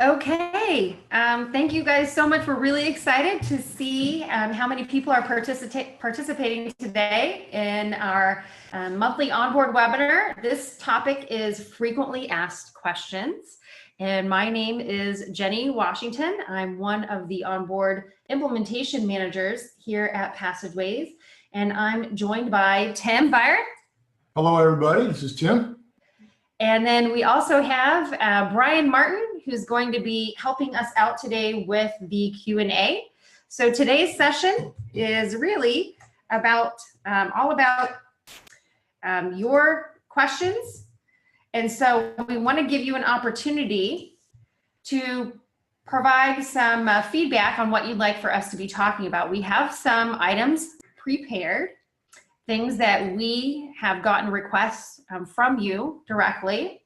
Okay, thank you guys so much. We're really excited to see how many people are participating today in our monthly OnBoard webinar. This topic is frequently asked questions. And my name is Jenni Washington. I'm one of the OnBoard implementation managers here at Passageways. And I'm joined by Tim Vire. Hello, everybody. This is Tim. And then we also have Brian Martin, who's going to be helping us out today with the Q&A. So today's session is really about all about your questions. And so we want to give you an opportunity to provide some feedback on what you'd like for us to be talking about. We have some items prepared, things that we have gotten requests from you directly.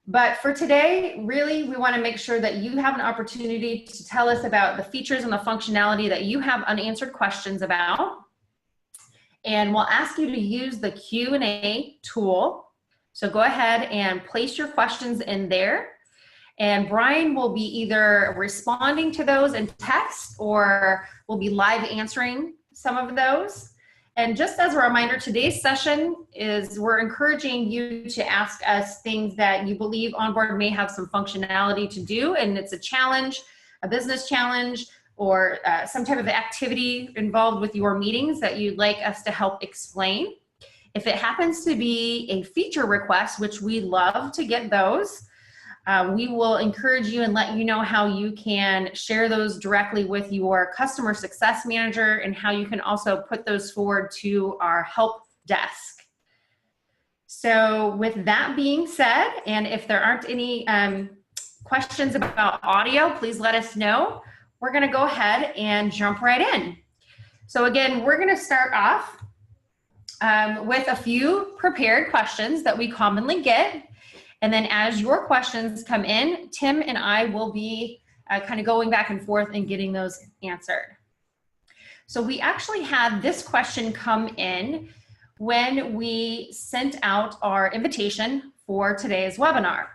But for today, really, we want to make sure that you have an opportunity to tell us about the features and the functionality that you have unanswered questions about. And we'll ask you to use the Q&A tool. So go ahead and place your questions in there. And Brian will be either responding to those in text or will be live answering some of those. And just as a reminder, today's session is we're encouraging you to ask us things that you believe OnBoard may have some functionality to do, and it's a challenge, a business challenge, or some type of activity involved with your meetings that you'd like us to help explain. If it happens to be a feature request, which we love to get those, we will encourage you and let you know how you can share those directly with your customer success manager and how you can also put those forward to our help desk. So with that being said, and if there aren't any questions about audio, please let us know. We're going to go ahead and jump right in. So again, we're going to start off with a few prepared questions that we commonly get. And then as your questions come in, Tim and I will be kind of going back and forth and getting those answered. So we actually had this question come in when we sent out our invitation for today's webinar.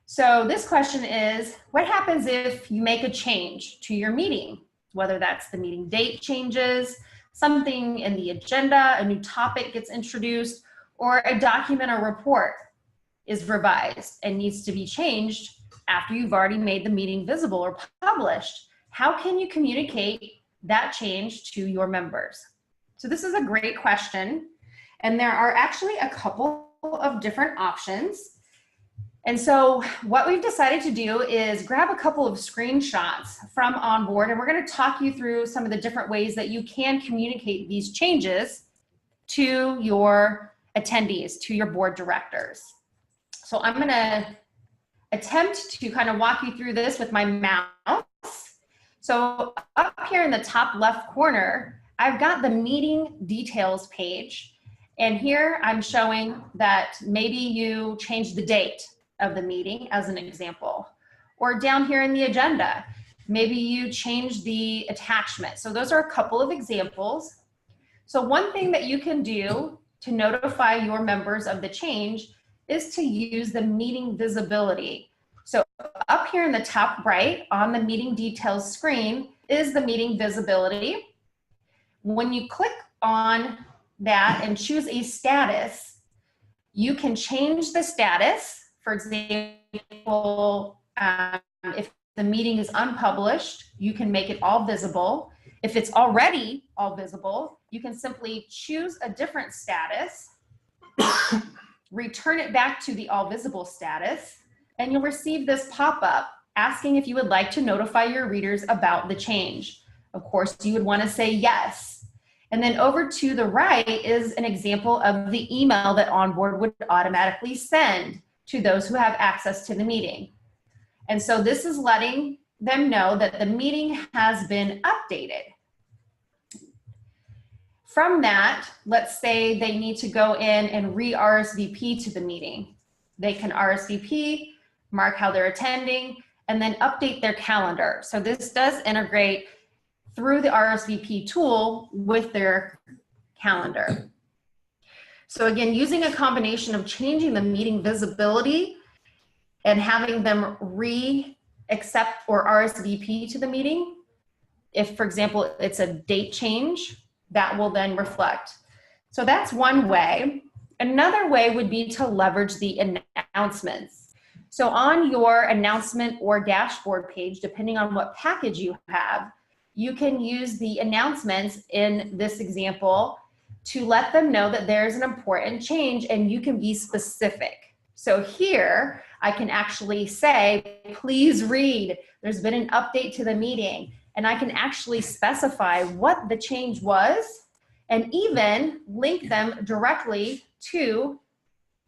So this question is, what happens if you make a change to your meeting? Whether that's the meeting date changes, something in the agenda, a new topic gets introduced, or a document or report is revised and needs to be changed after you've already made the meeting visible or published. How can you communicate that change to your members? So this is a great question, and there are actually a couple of different options. And so what we've decided to do is grab a couple of screenshots from OnBoard, and we're going to talk you through some of the different ways that you can communicate these changes to your attendees, to your board directors. So I'm going to attempt to kind of walk you through this with my mouse. So up here in the top left corner, I've got the meeting details page. And here I'm showing that maybe you changed the date of the meeting as an example. Or down here in the agenda, maybe you changed the attachment. So those are a couple of examples. So one thing that you can do to notify your members of the change is to use the meeting visibility. So up here in the top right on the meeting details screen is the meeting visibility. When you click on that and choose a status, you can change the status. For example, if the meeting is unpublished, you can make it all visible. If it's already all visible, you can simply choose a different status, return it back to the all visible status, and you'll receive this pop-up asking if you would like to notify your readers about the change. Of course, you would want to say yes. And then over to the right is an example of the email that OnBoard would automatically send to those who have access to the meeting. And so this is letting them know that the meeting has been updated. From that, let's say they need to go in and re-RSVP to the meeting. They can RSVP, mark how they're attending, and then update their calendar. So this does integrate through the RSVP tool with their calendar. So again, using a combination of changing the meeting visibility and having them accept or RSVP to the meeting. If, for example, it's a date change, that will then reflect. So that's one way. Another way would be to leverage the announcements. So on your announcement or dashboard page, depending on what package you have, you can use the announcements in this example to let them know that there's an important change, and you can be specific. So here I can actually say, please read, there's been an update to the meeting, and I can actually specify what the change was and even link them directly to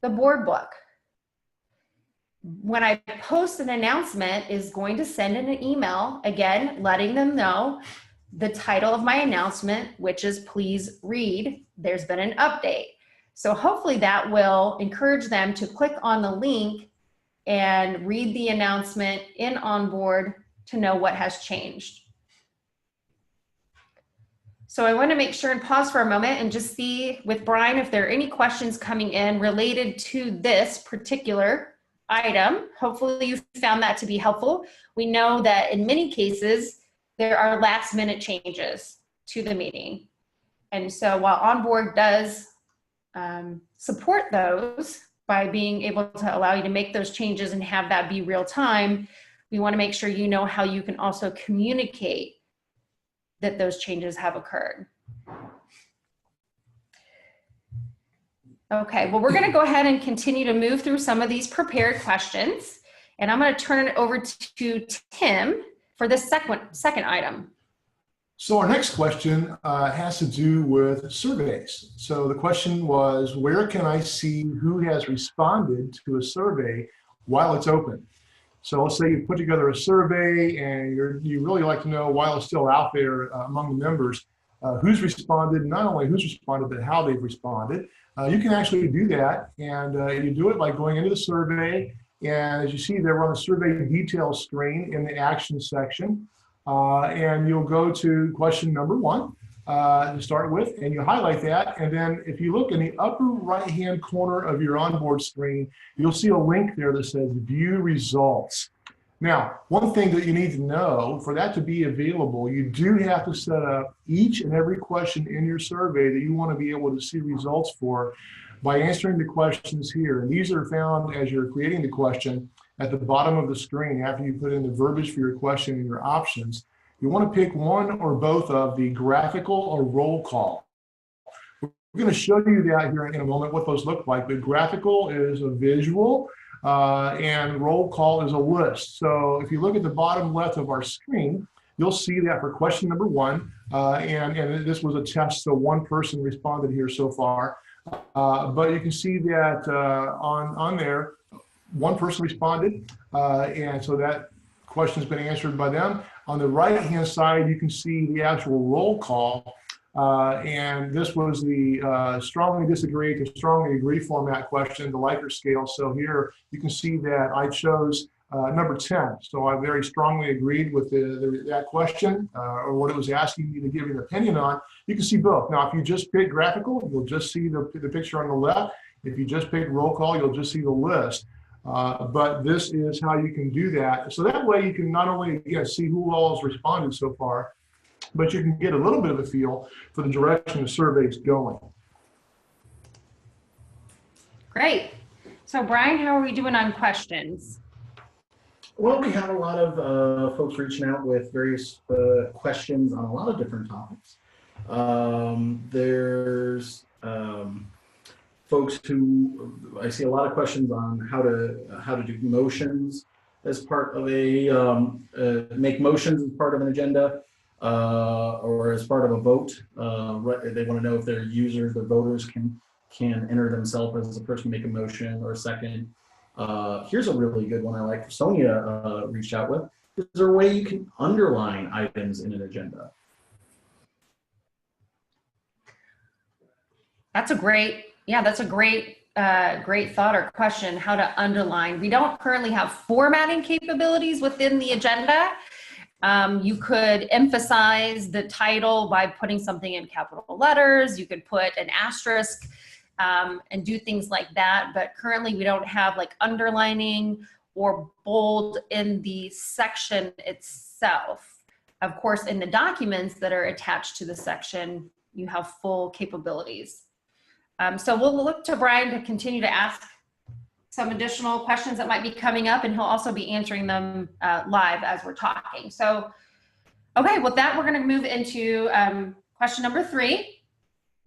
the board book. When I post an announcement, is going to send in an email, again, letting them know the title of my announcement, which is please read, there's been an update. So hopefully that will encourage them to click on the link and read the announcement in OnBoard to know what has changed. So I want to make sure and pause for a moment and just see with Brian if there are any questions coming in related to this particular item. Hopefully you found that to be helpful. We know that in many cases, there are last minute changes to the meeting. And so while OnBoard does support those by being able to allow you to make those changes and have that be real time, we want to make sure you know how you can also communicate that those changes have occurred. Okay, well, we're going to go ahead and continue to move through some of these prepared questions, and I'm going to turn it over to Tim for the second item. So our next question has to do with surveys. So the question was, where can I see who has responded to a survey while it's open? So let's say you put together a survey and you really like to know while it's still out there among the members, who's responded, not only who's responded, but how they've responded. You can actually do that, and you do it by going into the survey. And as you see there, we're on the survey details screen in the action section. And you'll go to question number 1 to start with, and you highlight that. And then if you look in the upper right-hand corner of your OnBoard screen, you'll see a link there that says View Results. Now, one thing that you need to know, for that to be available, you do have to set up each and every question in your survey that you want to be able to see results for by answering the questions here. And these are found as you're creating the question at the bottom of the screen after you put in the verbiage for your question and your options. You want to pick one or both of the graphical or roll call. We're going to show you that here in a moment, what those look like. But graphical is a visual, and roll call is a list. So if you look at the bottom left of our screen, you'll see that for question number 1, and this was a test, so one person responded here so far. But you can see that on there, one person responded, and so that question has been answered by them. On the right-hand side, you can see the actual roll call, and this was the strongly disagree to strongly agree format question, the Likert scale. So here you can see that I chose number 10. So I very strongly agreed with that question or what it was asking me to give an opinion on. You can see both. Now, if you just pick graphical, you'll just see the picture on the left. If you just pick roll call, you'll just see the list. But this is how you can do that. So that way you can not only see who all has responded so far, but you can get a little bit of a feel for the direction the survey is going. Great. So Brian, how are we doing on questions? Well, we have a lot of folks reaching out with various questions on a lot of different topics. There's folks who, I see a lot of questions on how to do motions as part of make motions as part of an agenda or as part of a vote. They want to know if their users, their voters can enter themselves as a person, make a motion or a second. Here's a really good one I like. Sonia reached out with. Is there a way you can underline items in an agenda? That's a great great thought or question, how to underline. We don't currently have formatting capabilities within the agenda. You could emphasize the title by putting something in capital letters. You could put an asterisk and do things like that. But currently we don't have like underlining or bold in the section itself. Of course, in the documents that are attached to the section, you have full capabilities. So we'll look to Brian to continue to ask some additional questions that might be coming up, and he'll also be answering them live as we're talking. So, okay, with that, we're going to move into question number 3.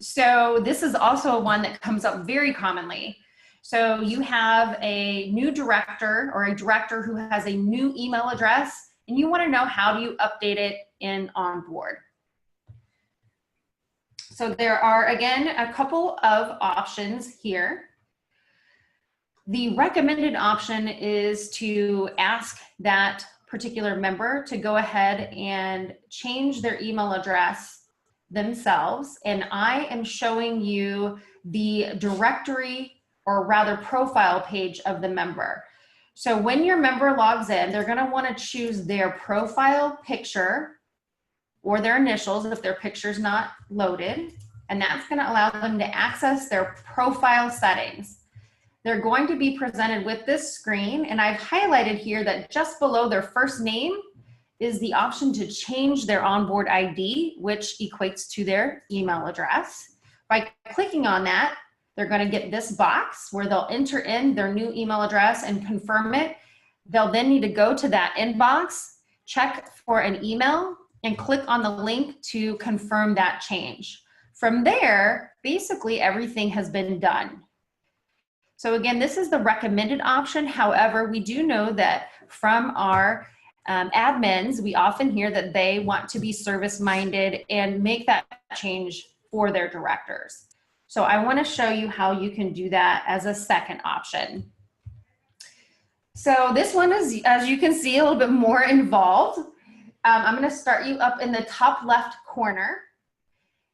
So this is also one that comes up very commonly. So you have a new director or a director who has a new email address, and you want to know how do you update it in OnBoard. So there are, again, a couple of options here. The recommended option is to ask that particular member to go ahead and change their email address themselves. And I am showing you the directory, or rather profile page of the member. So when your member logs in, they're going to want to choose their profile picture or their initials if their picture's not loaded. And that's going to allow them to access their profile settings. They're going to be presented with this screen, and I've highlighted here that just below their first name is the option to change their OnBoard ID, which equates to their email address. By clicking on that, they're going to get this box where they'll enter in their new email address and confirm it. They'll then need to go to that inbox, check for an email, and click on the link to confirm that change. From there, basically everything has been done. So again, this is the recommended option. However, we do know that from our admins, we often hear that they want to be service-minded and make that change for their directors. So I want to show you how you can do that as a second option. So this one is, as you can see, a little bit more involved. I'm going to start you up in the top left corner.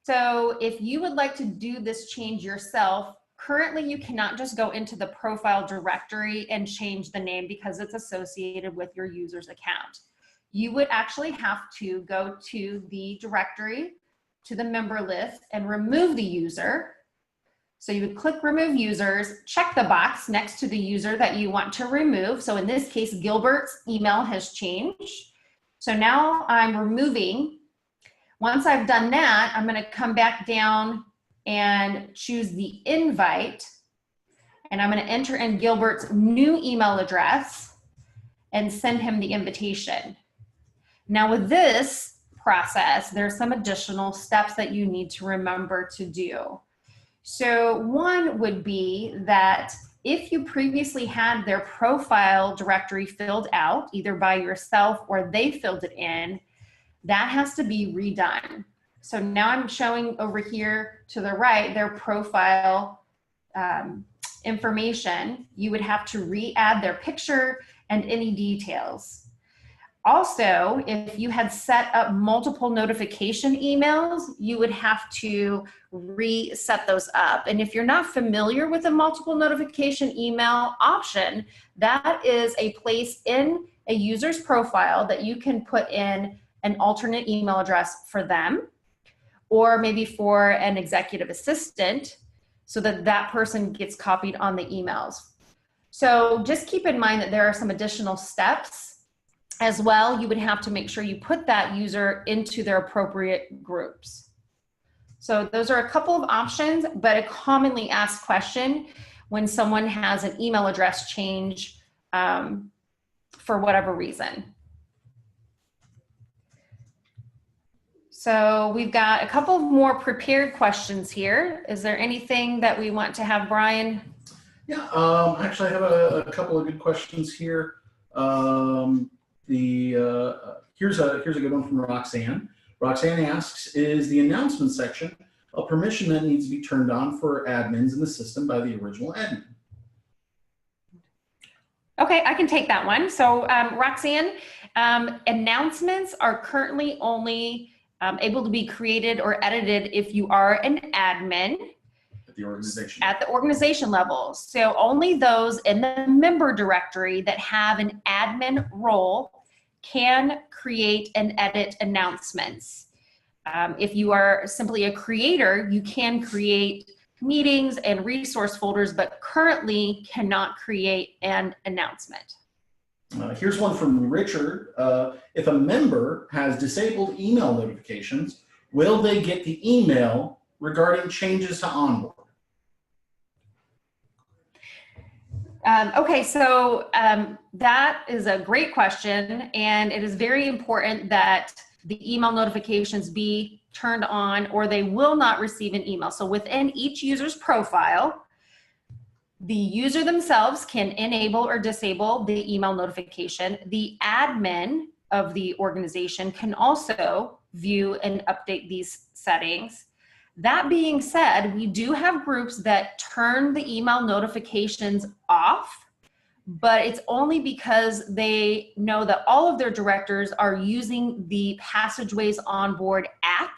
So if you would like to do this change yourself, currently you cannot just go into the profile directory and change the name because it's associated with your user's account. You would actually have to go to the directory, to the member list, and remove the user. So you would click remove users, check the box next to the user that you want to remove. So in this case, Gilbert's email has changed. So now I'm removing. Once I've done that, I'm going to come back down and choose the invite, and I'm going to enter in Gilbert's new email address and send him the invitation. Now with this process, there's some additional steps that you need to remember to do. So one would be that if you previously had their profile directory filled out, either by yourself or they filled it in, that has to be redone. So now I'm showing over here to the right their profile information. You would have to re-add their picture and any details. Also, if you had set up multiple notification emails, you would have to reset those up. And if you're not familiar with the multiple notification email option, that is a place in a user's profile that you can put in an alternate email address for them, or maybe for an executive assistant, so that that person gets copied on the emails. So just keep in mind that there are some additional steps as well. You would have to make sure you put that user into their appropriate groups. So those are a couple of options, but a commonly asked question when someone has an email address change for whatever reason. So we've got a couple more prepared questions here. Is there anything that we want to have Brian? Yeah, actually I have a couple of good questions here. Here's a good one from Roxanne. Roxanne asks, is the announcement section a permission that needs to be turned on for admins in the system by the original admin? Okay, I can take that one. So Roxanne, announcements are currently only able to be created or edited if you are an admin At the organization. At the organization level. So only those in the member directory that have an admin role can create and edit announcements. If you are simply a creator, you can create meetings and resource folders, but currently cannot create an announcement. Here's one from Richard. If a member has disabled email notifications, will they get the email regarding changes to OnBoard? Okay, so that is a great question, and it is very important that the email notifications be turned on or they will not receive an email. So within each user's profile, the user themselves can enable or disable the email notification. The admin of the organization can also view and update these settings. That being said, we do have groups that turn the email notifications off, but it's only because they know that all of their directors are using the Passageways OnBoard app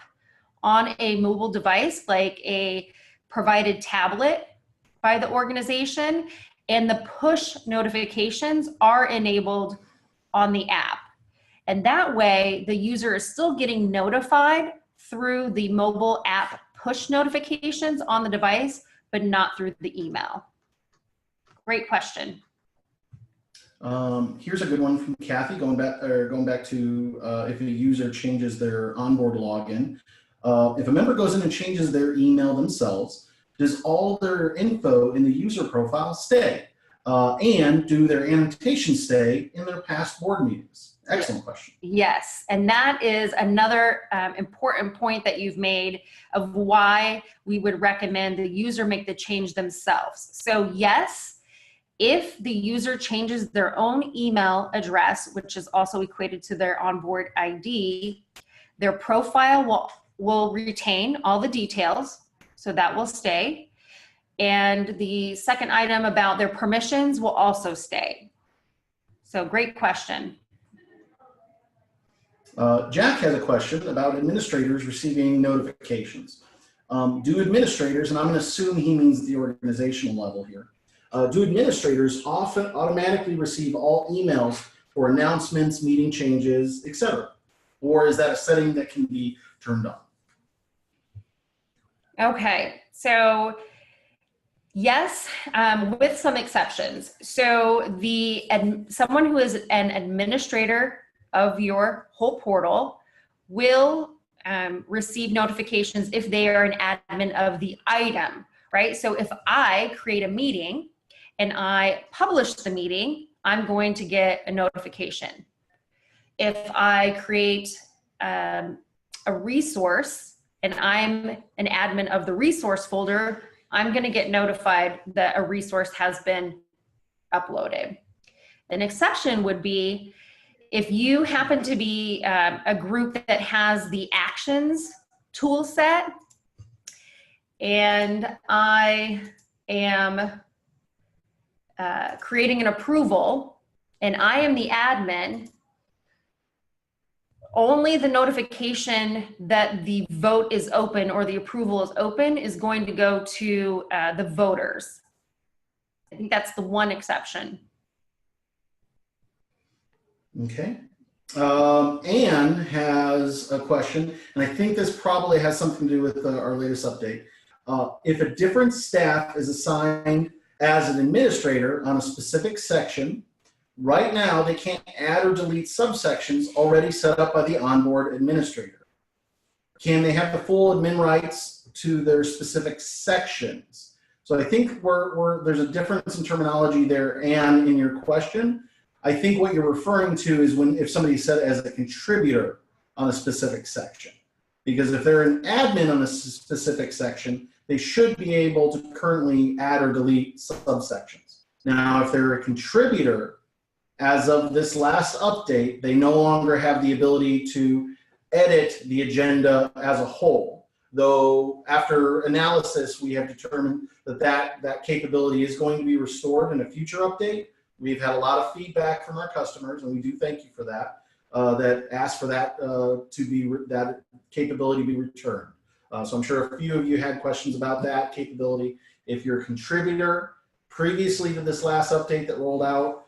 on a mobile device, like a provided tablet by the organization, and the push notifications are enabled on the app. And that way, the user is still getting notified through the mobile app push notifications on the device, but not through the email. Great question. Here's a good one from Kathy, going back to if a user changes their OnBoard login. If a member goes in and changes their email themselves, does all their info in the user profile stay? And do their annotations stay in their past board meetings? Excellent question. Yes, and that is another important point that you've made of why we would recommend the user make the change themselves. So yes, if the user changes their own email address, which is also equated to their OnBoard ID, their profile will retain all the details, so that will stay. And the second item about their permissions will also stay. So great question. Jack has a question about administrators receiving notifications. Do administrators, and I'm going to assume he means the organizational level here, do administrators often automatically receive all emails for announcements, meeting changes, etc.? Or is that a setting that can be turned on? Okay, so yes, with some exceptions. So someone who is an administrator of your whole portal will receive notifications if they are an admin of the item, right? So if I create a meeting and I publish the meeting, I'm going to get a notification. If I create a resource and I'm an admin of the resource folder, I'm going to get notified that a resource has been uploaded. An exception would be if you happen to be a group that has the actions tool set, and I am creating an approval and I am the admin, only the notification that the vote is open or the approval is open is going to go to the voters. I think that's the one exception. Okay. Anne has a question, and I think this probably has something to do with our latest update. If a different staff is assigned as an administrator on a specific section, right now they can't add or delete subsections already set up by the OnBoard administrator. Can they have the full admin rights to their specific sections? So I think there's a difference in terminology there, Anne, in your question. I think what you're referring to is if somebody said as a contributor on a specific section. Because if they're an admin on a specific section, they should be able to currently add or delete subsections. Now, if they're a contributor, as of this last update, they no longer have the ability to edit the agenda as a whole. Though after analysis, we have determined that capability is going to be restored in a future update. We've had a lot of feedback from our customers, and we do thank you for that, that asked for that that capability to be returned. So I'm sure a few of you had questions about that capability. If you're a contributor previously to this last update that rolled out,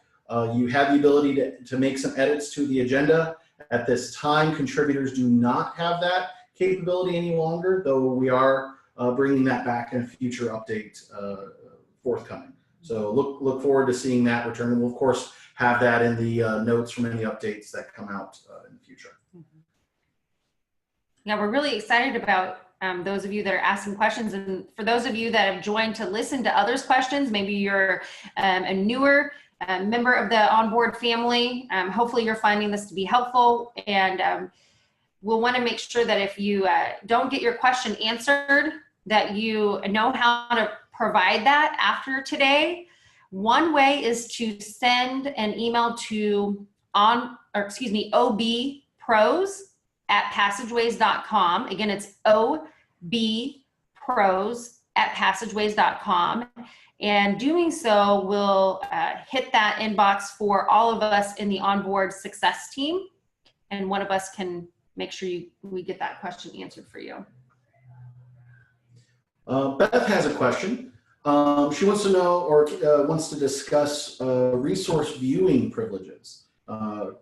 you have the ability to make some edits to the agenda. At this time, contributors do not have that capability any longer, though we are bringing that back in a future update forthcoming. So look forward to seeing that return. And we'll, of course, have that in the notes from any updates that come out in the future. Yeah, we're really excited about those of you that are asking questions. And for those of you that have joined to listen to others' questions, maybe you're a newer member of the OnBoard family. Hopefully you're finding this to be helpful. And we'll want to make sure that if you don't get your question answered, that you know how to provide that after today. One way is to send an email to obpros@passageways.com. Again, it's obpros@passageways.com. And doing so will hit that inbox for all of us in the OnBoard success team. And one of us can make sure we get that question answered for you. Beth has a question. She wants to know, or wants to discuss resource viewing privileges.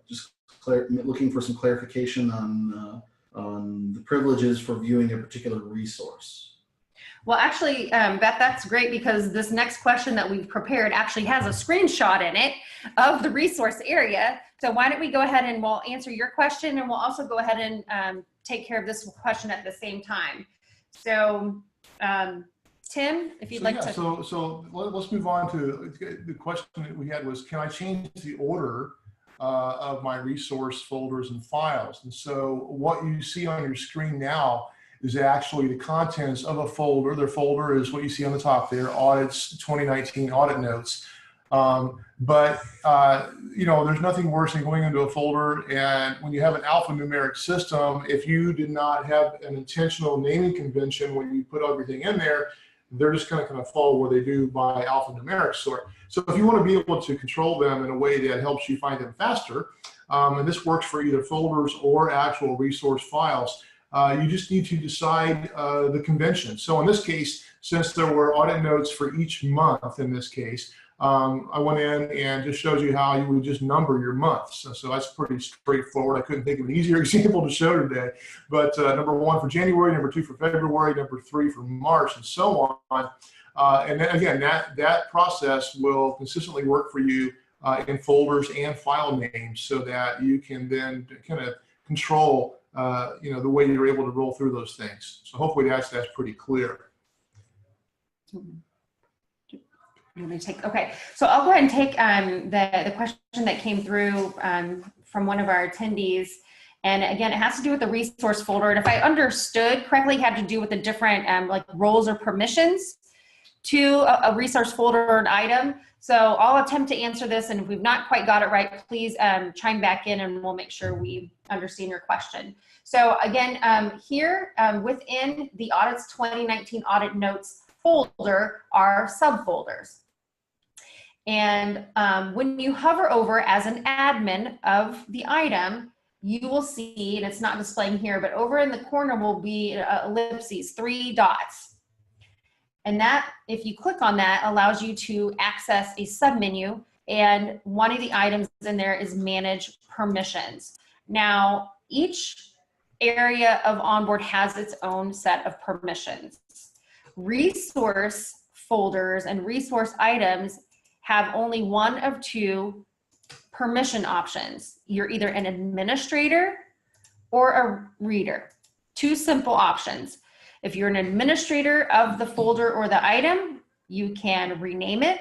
Just looking for some clarification on the privileges for viewing a particular resource. Well, actually, Beth, that's great because this next question that we've prepared actually has a screenshot in it of the resource area. So why don't we go ahead and we'll answer your question, and we'll also go ahead and take care of this question at the same time. So, Tim, if you'd like to. So let's move on to the question that we had was, can I change the order of my resource folders and files? And so what you see on your screen now is actually the contents of a folder. Their folder is what you see on the top there, audits, 2019 audit notes. You know, there's nothing worse than going into a folder, and when you have an alphanumeric system, if you did not have an intentional naming convention when you put everything in there, they're just going to kind of follow where they do by alphanumeric sort. So if you want to be able to control them in a way that helps you find them faster, and this works for either folders or actual resource files, you just need to decide the convention. So in this case, since there were audit notes for each month in this case, I went in and just showed you how you would just number your months. So that's pretty straightforward. I couldn't think of an easier example to show today. But number 1 for January, number 2 for February, number 3 for March, and so on. And then again, that process will consistently work for you in folders and file names, so that you can then kind of control you know, the way you're able to roll through those things. So hopefully that's pretty clear. Okay, so I'll go ahead and take the question that came through from one of our attendees. And again, it has to do with the resource folder. And if I understood correctly, it had to do with the different like roles or permissions to a resource folder or an item. So I'll attempt to answer this, and if we've not quite got it right, please chime back in and we'll make sure we understand your question. So again, here within the Audits 2019 Audit Notes folder are subfolders. And when you hover over as an admin of the item, you will see, and it's not displaying here, but over in the corner will be ellipses, 3 dots. And that, if you click on that, allows you to access a submenu, and one of the items in there is Manage Permissions. Now, each area of OnBoard has its own set of permissions. Resource folders and resource items have only one of 2 permission options. You're either an administrator or a reader. 2 simple options. If you're an administrator of the folder or the item, you can rename it.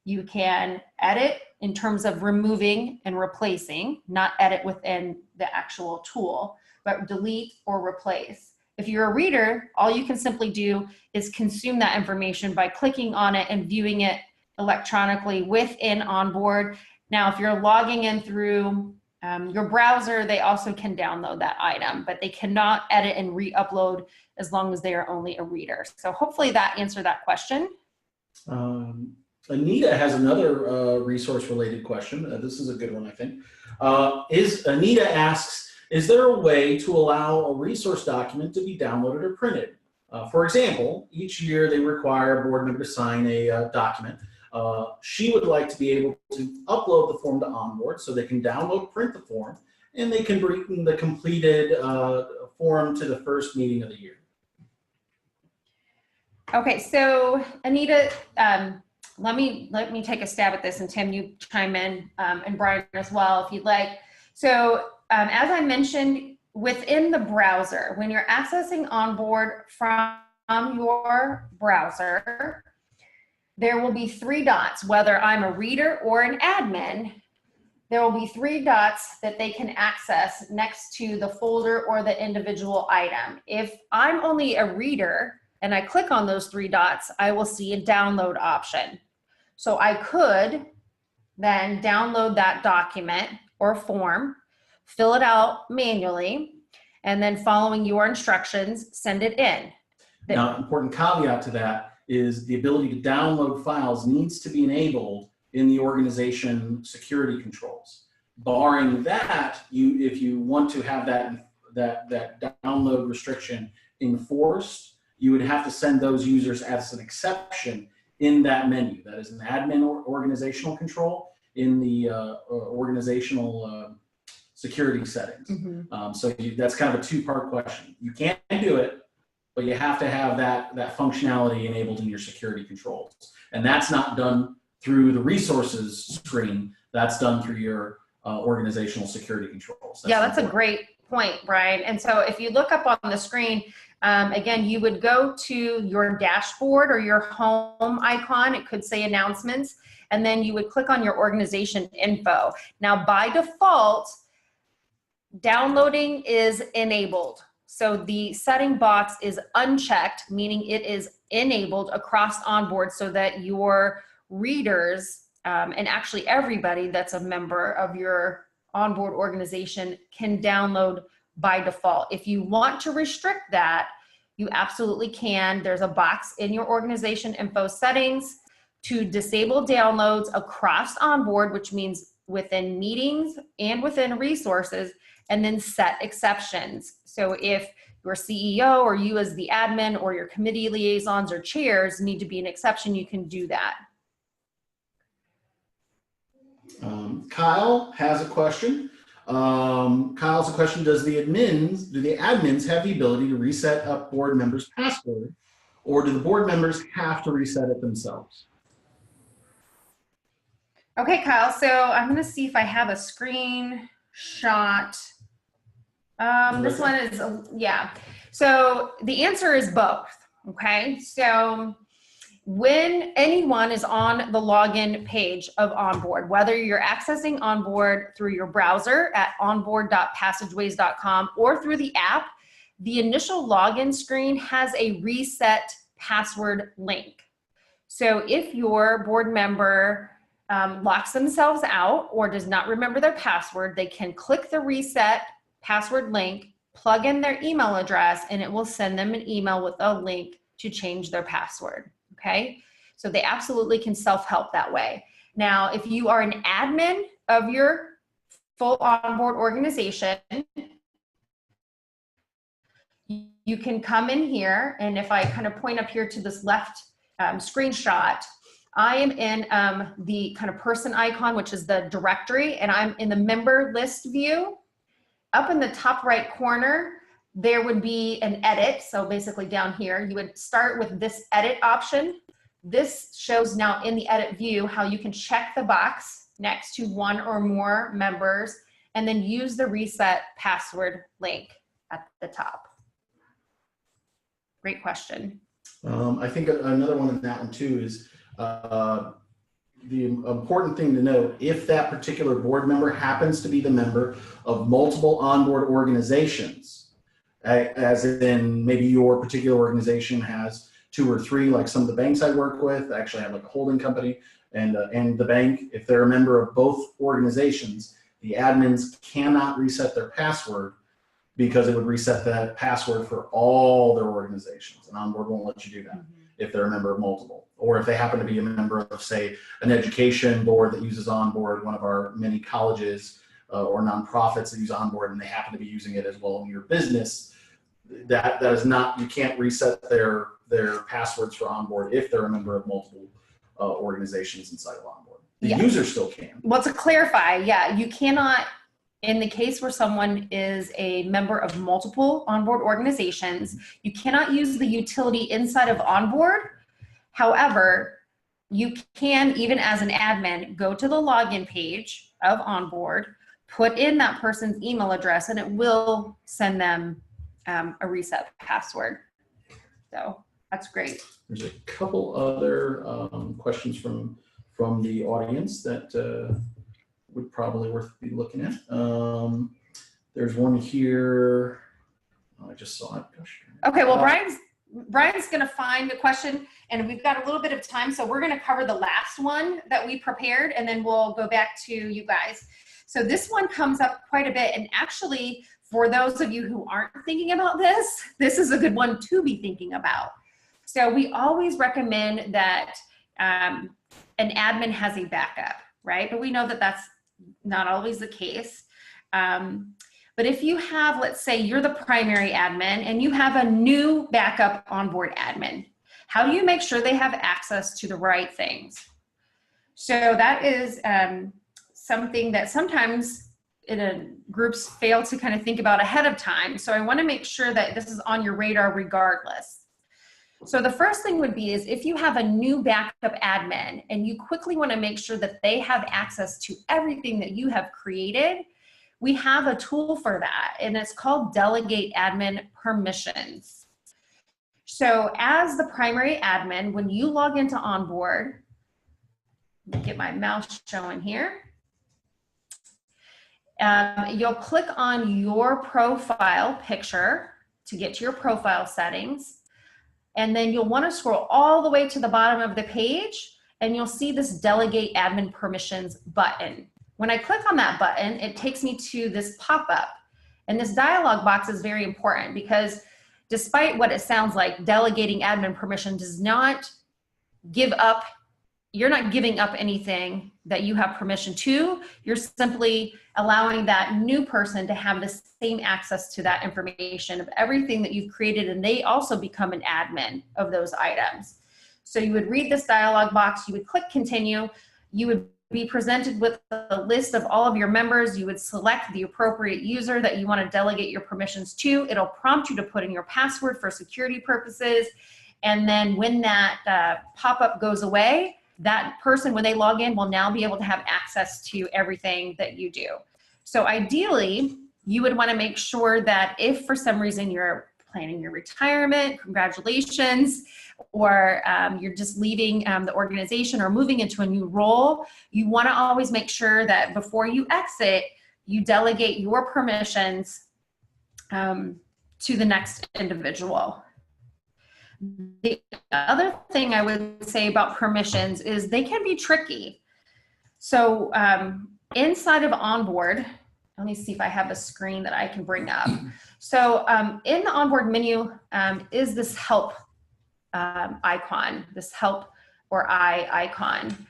You can edit in terms of removing and replacing, not edit within the actual tool, but delete or replace. If you're a reader, all you can simply do is consume that information by clicking on it and viewing it electronically within OnBoard. Now, if you're logging in through your browser, they also can download that item, but they cannot edit and re-upload as long as they are only a reader. So hopefully that answered that question. Anita has another resource-related question. This is a good one, I think. Anita asks, is there a way to allow a resource document to be downloaded or printed? For example, each year they require a board member to sign a document. She would like to be able to upload the form to OnBoard so they can download, print the form, and they can bring the completed form to the first meeting of the year. Okay, so Anita, let me take a stab at this, and Tim, you chime in, and Brian as well, if you'd like. So as I mentioned, within the browser, when you're accessing OnBoard from your browser, there will be 3 dots. Whether I'm a reader or an admin, there will be 3 dots that they can access next to the folder or the individual item. If I'm only a reader and I click on those 3 dots, I will see a download option. So I could then download that document or form, fill it out manually, and then following your instructions, send it in. Now, important caveat to that is the ability to download files needs to be enabled in the organization security controls. Barring that, if you want to have that download restriction enforced, you would have to send those users as an exception in that menu. That is an admin or organizational control in the organizational security settings. So that's kind of a 2-part question. You can't do it, but you have to have that functionality enabled in your security controls. And that's not done through the resources screen. That's done through your organizational security controls. That's a great point, Brian. And so if you look up on the screen, again, you would go to your dashboard or your home icon. It could say announcements, and then you would click on your organization info. Now, by default, downloading is enabled. So the setting box is unchecked, meaning it is enabled across OnBoard so that your readers, and actually everybody that's a member of your OnBoard organization, can download by default. If you want to restrict that, you absolutely can. There's a box in your organization info settings to disable downloads across OnBoard, which means within meetings and within resources, and then set exceptions. So if your CEO or you as the admin or your committee liaisons or chairs need to be an exception, you can do that. Kyle has a question. Kyle's a question: do the admins have the ability to reset a board member's password, or do the board members have to reset it themselves? Okay, Kyle, so I'm gonna see if I have a screenshot. This one is, yeah. So the answer is both, okay? So when anyone is on the login page of OnBoard, whether you're accessing OnBoard through your browser at onboard.passageways.com or through the app, the initial login screen has a reset password link. So if your board member locks themselves out or does not remember their password, they can click the reset password link, plug in their email address, and it will send them an email with a link to change their password. Okay, so they absolutely can self-help that way. Now, if you are an admin of your full OnBoard organization, you can come in here, and if I kind of point up here to this left screenshot, I am in the kind of person icon, which is the directory, and I'm in the member list view. Up in the top right corner, there would be an edit. So basically down here, you would start with this edit option. This shows now in the edit view how you can check the box next to one or more members and then use the reset password link at the top. Great question. I think another one in that one too is the important thing to note: if that particular board member happens to be the member of multiple OnBoard organizations, as in maybe your particular organization has 2 or 3, like some of the banks I work with actually have like a holding company, and the bank, if they're a member of both organizations, the admins cannot reset their password because it would reset that password for all their organizations, and OnBoard won't let you do that if they're a member of multiple. Or if they happen to be a member of, say, an education board that uses OnBoard, one of our many colleges or nonprofits that use OnBoard, and they happen to be using it as well in your business, that is not, you can't reset their passwords for OnBoard if they're a member of multiple organizations inside of OnBoard. The user still can. Well, to clarify, yeah, you cannot, in the case where someone is a member of multiple OnBoard organizations, you cannot use the utility inside of OnBoard. However, you can, even as an admin, go to the login page of OnBoard, put in that person's email address, and it will send them a reset password. So that's great. There's a couple other questions from the audience that would probably worth be looking at. There's one here. Oh, I just saw it. Gosh. Okay, well, Brian's going to find a question, and we've got a little bit of time, so we're going to cover the last one that we prepared, and then we'll go back to you guys. So this one comes up quite a bit, and actually, for those of you who aren't thinking about this, this is a good one to be thinking about. So we always recommend that an admin has a backup, right? But we know that that's not always the case. But if you have, let's say you're the primary admin and you have a new backup OnBoard admin, how do you make sure they have access to the right things? So that is something that sometimes groups fail to kind of think about ahead of time. So I want to make sure that this is on your radar regardless. So the first thing would be is if you have a new backup admin and you quickly want to make sure that they have access to everything that you have created, we have a tool for that, and it's called Delegate Admin Permissions. So as the primary admin, when you log into OnBoard, let me get my mouse showing here, you'll click on your profile picture to get to your profile settings, and then you'll want to scroll all the way to the bottom of the page, and you'll see this Delegate Admin Permissions button. When I click on that button, it takes me to this pop-up, and this dialog box is very important because despite what it sounds like, delegating admin permission does not give up, you're not giving up anything that you have permission to, you're simply allowing that new person to have the same access to that information of everything that you've created, and they also become an admin of those items. So you would read this dialog box, you would click continue, you would be presented with a list of all of your members. You would select the appropriate user that you want to delegate your permissions to. It'll prompt you to put in your password for security purposes. And then when that pop-up goes away, that person, when they log in, will now be able to have access to everything that you do. So ideally, you would want to make sure that if for some reason you're planning your retirement, congratulations, or you're just leaving the organization or moving into a new role, you want to always make sure that before you exit, you delegate your permissions to the next individual. The other thing I would say about permissions is they can be tricky. So inside of OnBoard, let me see if I have a screen that I can bring up. So in the OnBoard menu is this help icon, this help or I icon.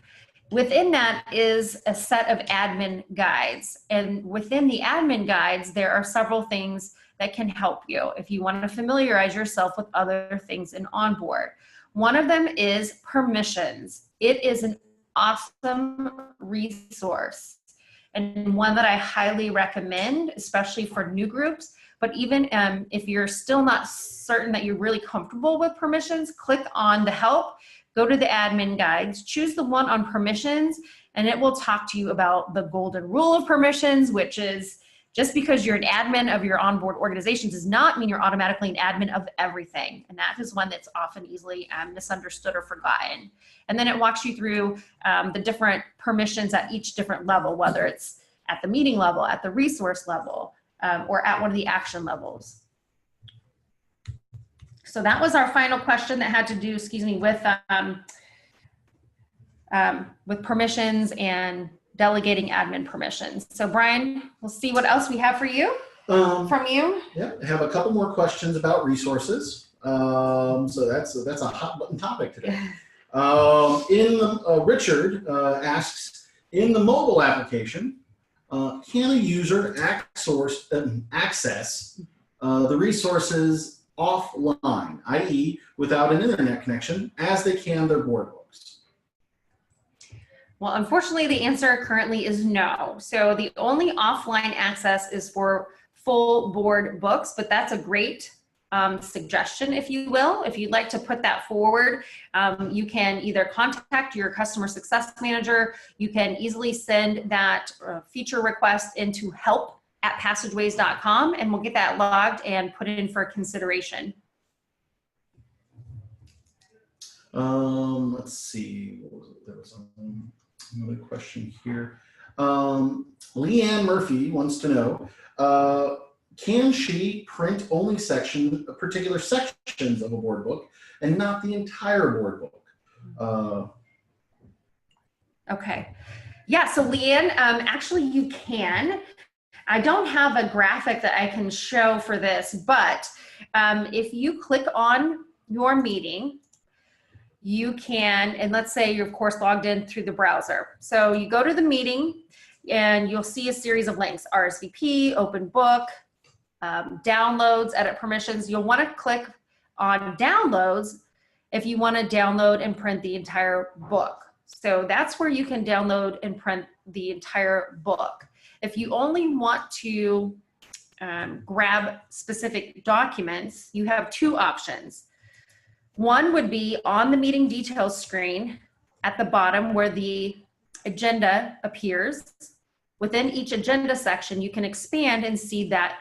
Within that is a set of admin guides. And within the admin guides, there are several things that can help you if you want to familiarize yourself with other things in OnBoard. One of them is permissions. It is an awesome resource and one that I highly recommend, especially for new groups. But even if you're still not certain that you're really comfortable with permissions, click on the help, go to the admin guides, choose the one on permissions, and it will talk to you about the golden rule of permissions, which is just because you're an admin of your OnBoard organization does not mean you're automatically an admin of everything. And that is one that's often easily misunderstood or forgotten. And then it walks you through the different permissions at each different level, whether it's at the meeting level, at the resource level, or at one of the action levels. So that was our final question that had to do, with permissions and delegating admin permissions. So Brian, we'll see what else we have for you, from you. Yeah, I have a couple more questions about resources. So that's a hot button topic today. Richard asks, in the mobile application, can a user access the resources offline, i.e. without an internet connection, as they can their board books? Well, unfortunately, the answer currently is no. So the only offline access is for full board books, but that's a great suggestion, if you will. If you'd like to put that forward, you can either contact your customer success manager. You can easily send that feature request into help@passageways.com, and we'll get that logged and put it in for consideration. Let's see. What was it? There was another question here. Leanne Murphy wants to know, can she print only particular sections of a board book and not the entire board book? Okay. Yeah, so Leanne, actually you can. I don't have a graphic that I can show for this, but if you click on your meeting, you can, and let's say you're of course logged in through the browser. So you go to the meeting and you'll see a series of links: RSVP, open book, downloads, edit permissions. You'll want to click on downloads if you want to download and print the entire book. So that's where you can download and print the entire book. If you only want to grab specific documents, you have two options. One would be on the meeting details screen at the bottom where the agenda appears. Within each agenda section, you can expand and see that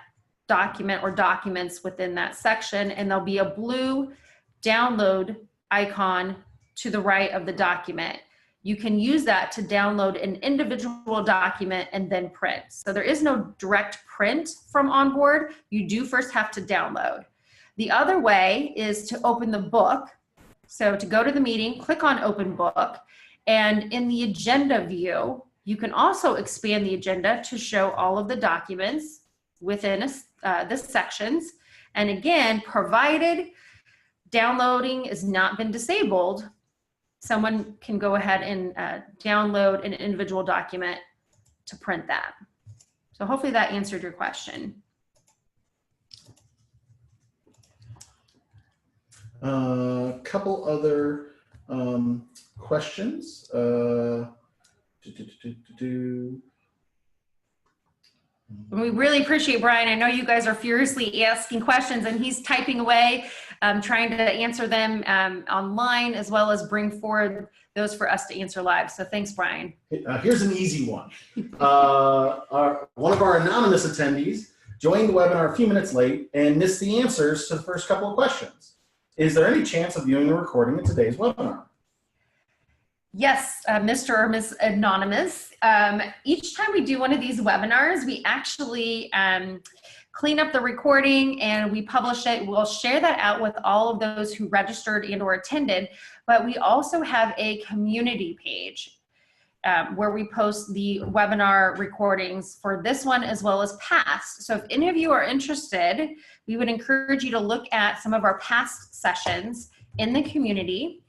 document or documents within that section, and there'll be a blue download icon to the right of the document. You can use that to download an individual document and then print. So there is no direct print from OnBoard. You do first have to download. The other way is to open the book. So to go to the meeting, click on Open Book, and in the agenda view, you can also expand the agenda to show all of the documents within the sections. And again, provided downloading has not been disabled, someone can go ahead and download an individual document to print that. So hopefully that answered your question. A couple other questions. We really appreciate Brian. I know you guys are furiously asking questions, and he's typing away, trying to answer them online, as well as bring forward those for us to answer live. So thanks, Brian. Here's an easy one. One of our anonymous attendees joined the webinar a few minutes late and missed the answers to the first couple of questions. Is there any chance of viewing the recording of today's webinar? Yes, Mr. or Ms. Anonymous. Each time we do one of these webinars, we actually clean up the recording and we publish it. We'll share that out with all of those who registered and or attended, but we also have a community page where we post the webinar recordings for this one as well as past. So if any of you are interested, we would encourage you to look at some of our past sessions in the community.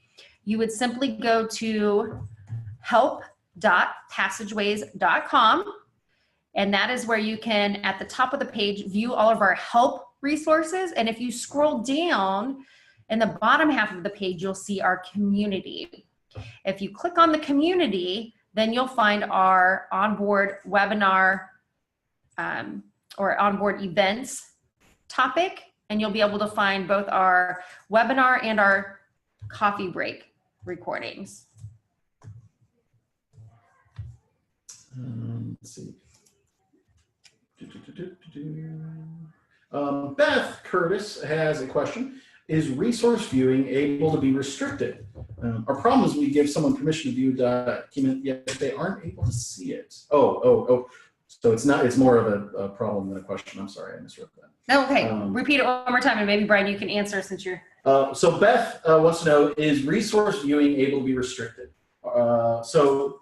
You would simply go to help.passageways.com, and that is where you can, at the top of the page, view all of our help resources. And if you scroll down in the bottom half of the page, you'll see our community. If you click on the community, then you'll find our OnBoard webinar or OnBoard events topic, and you'll be able to find both our webinar and our coffee break recordings. Let's see. Beth Curtis has a question. Is resource viewing able to be restricted? Our problem is we give someone permission to view a document, yet they aren't able to see it. Oh. So it's not, it's more of a problem than a question. I'm sorry, I misread that. Okay, repeat it one more time, and maybe Brian, you can answer since you're. So Beth wants to know, is resource viewing able to be restricted? So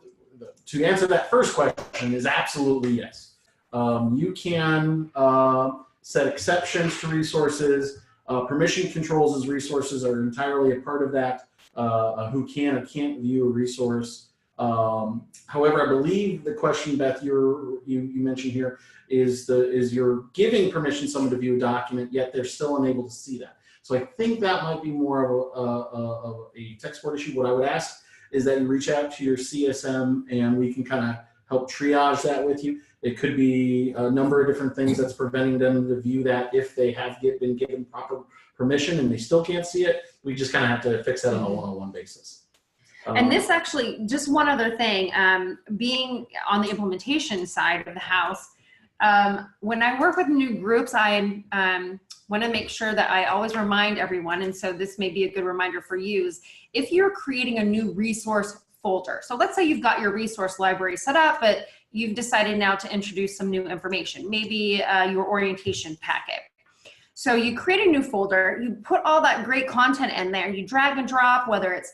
to answer that first question is absolutely yes. You can set exceptions to resources. Permission controls as resources are entirely a part of that. Who can or can't view a resource. However, I believe the question, Beth, you mentioned here is you're giving permission to someone to view a document, yet they're still unable to see that. So I think that might be more of a tech support issue. What I would ask is that you reach out to your CSM and we can kind of help triage that with you. It could be a number of different things that's preventing them to view that if they have been given proper permission and they still can't see it. We just kind of have to fix that on a one-on-one basis. And this actually, just one other thing, being on the implementation side of the house, when I work with new groups, I want to make sure that I always remind everyone, and so this may be a good reminder for you, is if you're creating a new resource folder. So let's say you've got your resource library set up, but you've decided now to introduce some new information, maybe your orientation packet. So you create a new folder, you put all that great content in there, you drag and drop, whether it's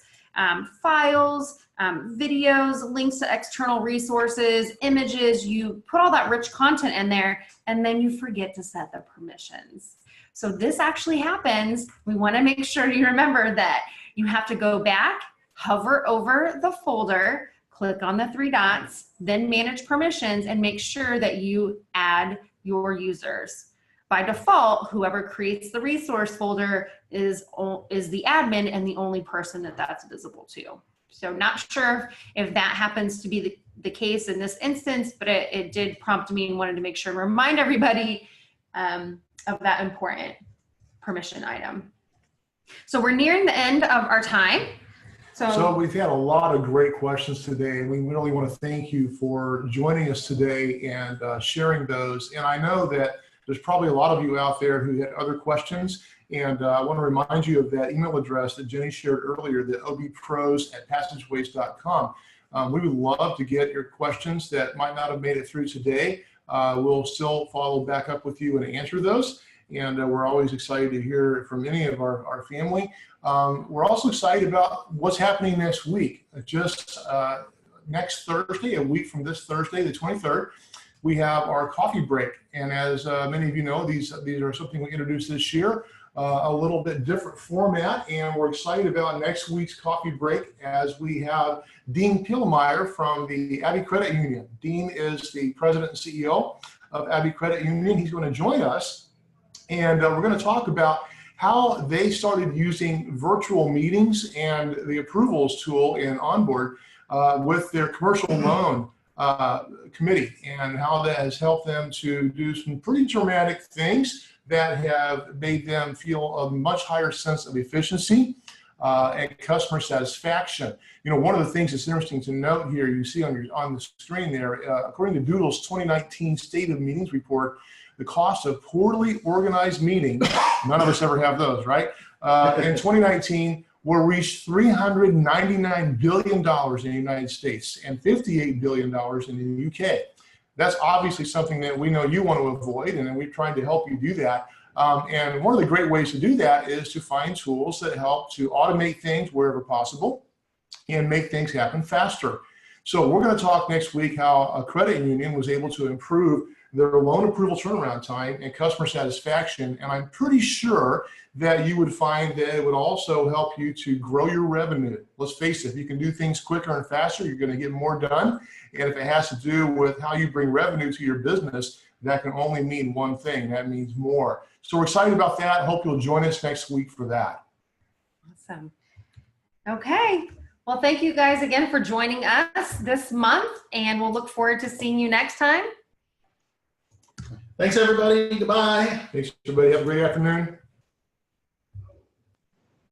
files, videos, links to external resources, images, you put all that rich content in there, and then you forget to set the permissions. So this actually happens. We want to make sure you remember that you have to go back, hover over the folder, click on the 3 dots, then manage permissions, and make sure that you add your users. By default, whoever creates the resource folder is the admin and the only person that that's visible to. So not sure if that happens to be the case in this instance, but it did prompt me and wanted to make sure and remind everybody of that important permission item. So we're nearing the end of our time. So we've had a lot of great questions today, and we really want to thank you for joining us today and sharing those. And I know that there's probably a lot of you out there who had other questions, and I want to remind you of that email address that Jenny shared earlier, the obpros@passageways.com. We would love to get your questions that might not have made it through today. We'll still follow back up with you and answer those. And we're always excited to hear from any of our family. We're also excited about what's happening next week. Just next Thursday, a week from this Thursday, the 23rd, we have our coffee break. And as many of you know, these are something we introduced this year, a little bit different format. And we're excited about next week's coffee break as we have Dean Pillmeyer from the Abbey Credit Union. Dean is the president and CEO of Abbey Credit Union. He's going to join us. And we're going to talk about how they started using virtual meetings and the approvals tool in OnBoard with their commercial loan committee, and how that has helped them to do some pretty dramatic things that have made them feel a much higher sense of efficiency and customer satisfaction. You know, one of the things that's interesting to note here, you see on the screen there, according to Doodle's 2019 State of Meetings report, the cost of poorly organized meetings, none of us ever have those, right? In 2019, will reach $399 billion in the United States and $58 billion in the UK. That's obviously something that we know you want to avoid, and we're trying to help you do that. And one of the great ways to do that is to find tools that help to automate things wherever possible and make things happen faster. So we're going to talk next week how a credit union was able to improve their loan approval turnaround time and customer satisfaction. And I'm pretty sure that you would find that it would also help you to grow your revenue. Let's face it, if you can do things quicker and faster, you're going to get more done. And if it has to do with how you bring revenue to your business, that can only mean one thing. That means more. So we're excited about that. Hope you'll join us next week for that. Awesome. Okay. Well, thank you guys again for joining us this month, and we'll look forward to seeing you next time. Thanks, everybody. Goodbye. Thanks, everybody. Have a great afternoon.